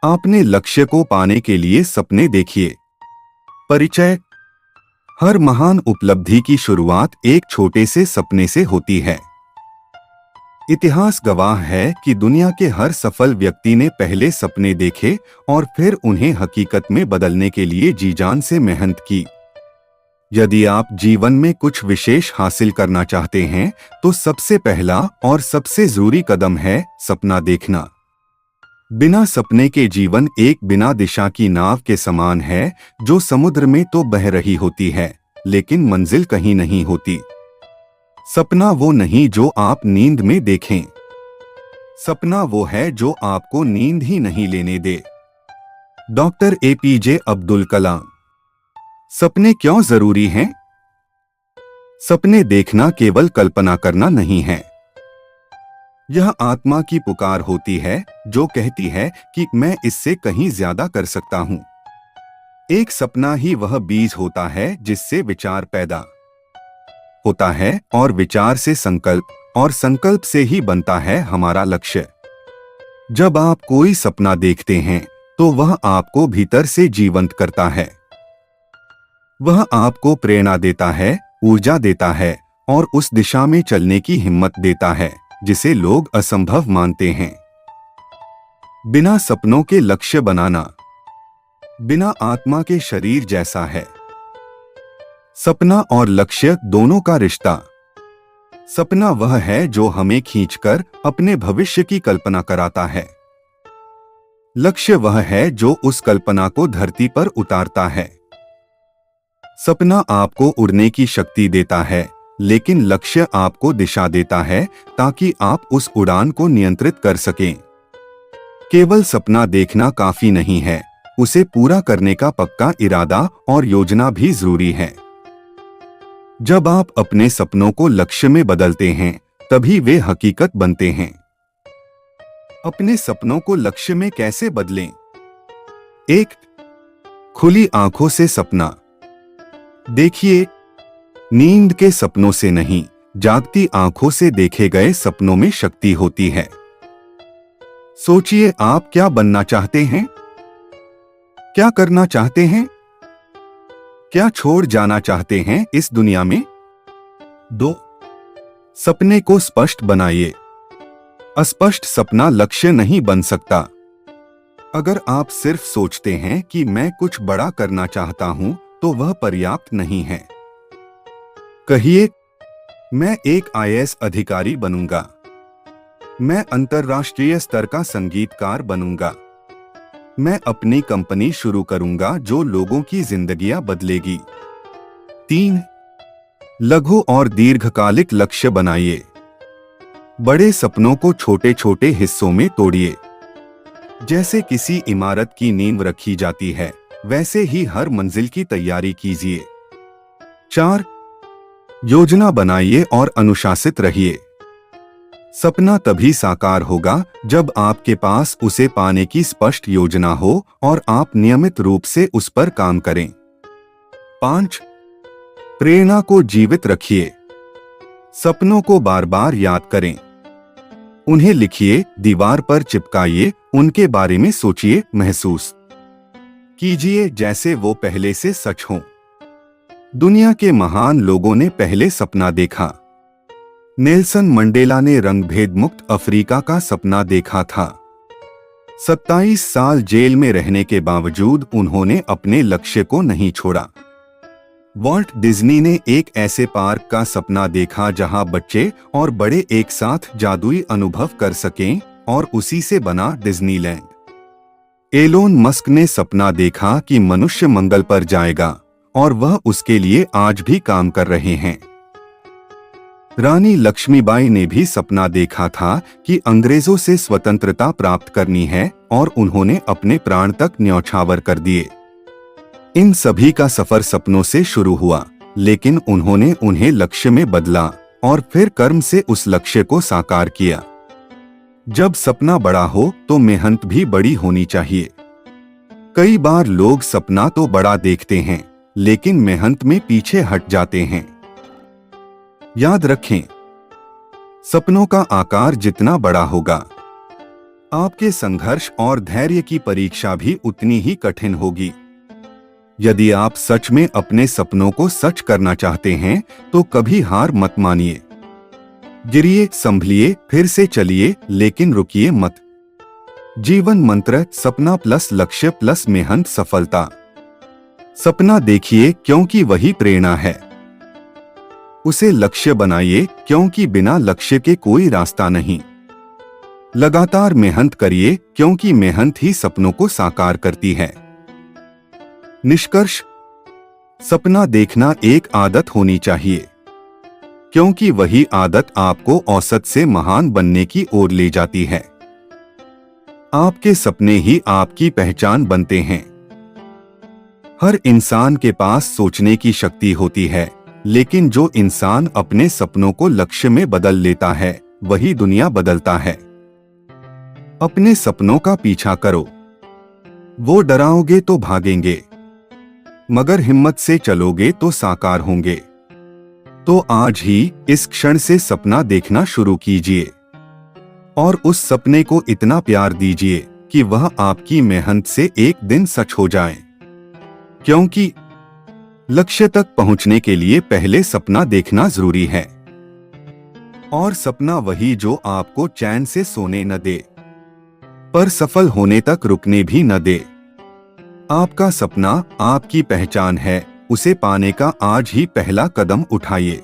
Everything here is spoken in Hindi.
आपने लक्ष्य को पाने के लिए सपने देखिए। परिचय। हर महान उपलब्धि की शुरुआत एक छोटे से सपने से होती है। इतिहास गवाह है कि दुनिया के हर सफल व्यक्ति ने पहले सपने देखे और फिर उन्हें हकीकत में बदलने के लिए जी जान से मेहनत की। यदि आप जीवन में कुछ विशेष हासिल करना चाहते हैं तो सबसे पहला और सबसे जरूरी कदम है सपना देखना। बिना सपने के जीवन एक बिना दिशा की नाव के समान है जो समुद्र में तो बह रही होती है लेकिन मंजिल कहीं नहीं होती। सपना वो नहीं जो आप नींद में देखें, सपना वो है जो आपको नींद ही नहीं लेने दे। Doctor APJ Abdul Kalam. सपने क्यों जरूरी हैं? सपने देखना केवल कल्पना करना नहीं है। यह आत्मा की पुकार होती है जो कहती है कि मैं इससे कहीं ज्यादा कर सकता हूं। एक सपना ही वह बीज होता है जिससे विचार पैदा होता है और विचार से संकल्प और संकल्प से ही बनता है हमारा लक्ष्य। जब आप कोई सपना देखते हैं तो वह आपको भीतर से जीवंत करता है। वह आपको प्रेरणा देता है, ऊर्जा देता है और उस दिशा में चलने की हिम्मत देता है जिसे लोग असंभव मानते हैं। बिना सपनों के लक्ष्य बनाना बिना आत्मा के शरीर जैसा है। सपना और लक्ष्य दोनों का रिश्ता। सपना वह है जो हमें खींचकर अपने भविष्य की कल्पना कराता है। लक्ष्य वह है जो उस कल्पना को धरती पर उतारता है। सपना आपको उड़ने की शक्ति देता है लेकिन लक्ष्य आपको दिशा देता है ताकि आप उस उड़ान को नियंत्रित कर सकें। केवल सपना देखना काफी नहीं है, उसे पूरा करने का पक्का इरादा और योजना भी जरूरी है। जब आप अपने सपनों को लक्ष्य में बदलते हैं तभी वे हकीकत बनते हैं। अपने सपनों को लक्ष्य में कैसे बदलें? 1. खुली आंखों से सपना देखिए। नींद के सपनों से नहीं, जागती आंखों से देखे गए सपनों में शक्ति होती है। सोचिए, आप क्या बनना चाहते हैं? क्या करना चाहते हैं? क्या छोड़ जाना चाहते हैं इस दुनिया में? 2. सपने को स्पष्ट बनाइए। अस्पष्ट सपना लक्ष्य नहीं बन सकता। अगर आप सिर्फ सोचते हैं कि मैं कुछ बड़ा करना चाहता हूं तो वह पर्याप्त नहीं है। कहिए, मैं एक IAS अधिकारी बनूंगा। मैं अंतर्राष्ट्रीय स्तर का संगीतकार बनूंगा। मैं अपनी कंपनी शुरू करूंगा जो लोगों की जिंदगियां बदलेगी। 3. लघु और दीर्घकालिक लक्ष्य बनाइए। बड़े सपनों को छोटे छोटे हिस्सों में तोड़िए। जैसे किसी इमारत की नींव रखी जाती है वैसे ही हर मंजिल की तैयारी कीजिए। 4. योजना बनाइए और अनुशासित रहिए। सपना तभी साकार होगा जब आपके पास उसे पाने की स्पष्ट योजना हो और आप नियमित रूप से उस पर काम करें। 5. प्रेरणा को जीवित रखिए। सपनों को बार बार याद करें। उन्हें लिखिए, दीवार पर चिपकाइए, उनके बारे में सोचिए, महसूस कीजिए जैसे वो पहले से सच हों। दुनिया के महान लोगों ने पहले सपना देखा। नेल्सन मंडेला ने रंगभेद मुक्त अफ्रीका का सपना देखा था। 27 साल जेल में रहने के बावजूद उन्होंने अपने लक्ष्य को नहीं छोड़ा। वॉल्ट डिज्नी ने एक ऐसे पार्क का सपना देखा जहां बच्चे और बड़े एक साथ जादुई अनुभव कर सकें और उसी से बना डिज्नीलैंड। एलोन मस्क ने सपना देखा कि मनुष्य मंगल पर जाएगा और वह उसके लिए आज भी काम कर रहे हैं। रानी लक्ष्मीबाई ने भी सपना देखा था कि अंग्रेजों से स्वतंत्रता प्राप्त करनी है और उन्होंने अपने प्राण तक न्यौछावर कर दिए। इन सभी का सफर सपनों से शुरू हुआ लेकिन उन्होंने उन्हें लक्ष्य में बदला और फिर कर्म से उस लक्ष्य को साकार किया। जब सपना बड़ा हो तो मेहनत भी बड़ी होनी चाहिए। कई बार लोग सपना तो बड़ा देखते हैं लेकिन मेहनत में पीछे हट जाते हैं। याद रखें, सपनों का आकार जितना बड़ा होगा आपके संघर्ष और धैर्य की परीक्षा भी उतनी ही कठिन होगी। यदि आप सच में अपने सपनों को सच करना चाहते हैं तो कभी हार मत मानिए। गिरिए, संभलिए, फिर से चलिए, लेकिन रुकिए मत। जीवन मंत्र: सपना प्लस लक्ष्य प्लस मेहनत सफलता। सपना देखिए क्योंकि वही प्रेरणा है। उसे लक्ष्य बनाइए क्योंकि बिना लक्ष्य के कोई रास्ता नहीं। लगातार मेहनत करिए क्योंकि मेहनत ही सपनों को साकार करती है। निष्कर्ष: सपना देखना एक आदत होनी चाहिए, क्योंकि वही आदत आपको औसत से महान बनने की ओर ले जाती है। आपके सपने ही आपकी पहचान बनते हैं। हर इंसान के पास सोचने की शक्ति होती है, लेकिन जो इंसान अपने सपनों को लक्ष्य में बदल लेता है वही दुनिया बदलता है। अपने सपनों का पीछा करो। वो डराओगे तो भागेंगे, मगर हिम्मत से चलोगे तो साकार होंगे। तो आज ही इस क्षण से सपना देखना शुरू कीजिए और उस सपने को इतना प्यार दीजिए कि वह आपकी मेहनत से एक दिन सच हो जाए। क्योंकि लक्ष्य तक पहुंचने के लिए पहले सपना देखना जरूरी है। और सपना वही जो आपको चैन से सोने न दे, पर सफल होने तक रुकने भी न दे। आपका सपना आपकी पहचान है, उसे पाने का आज ही पहला कदम उठाइए।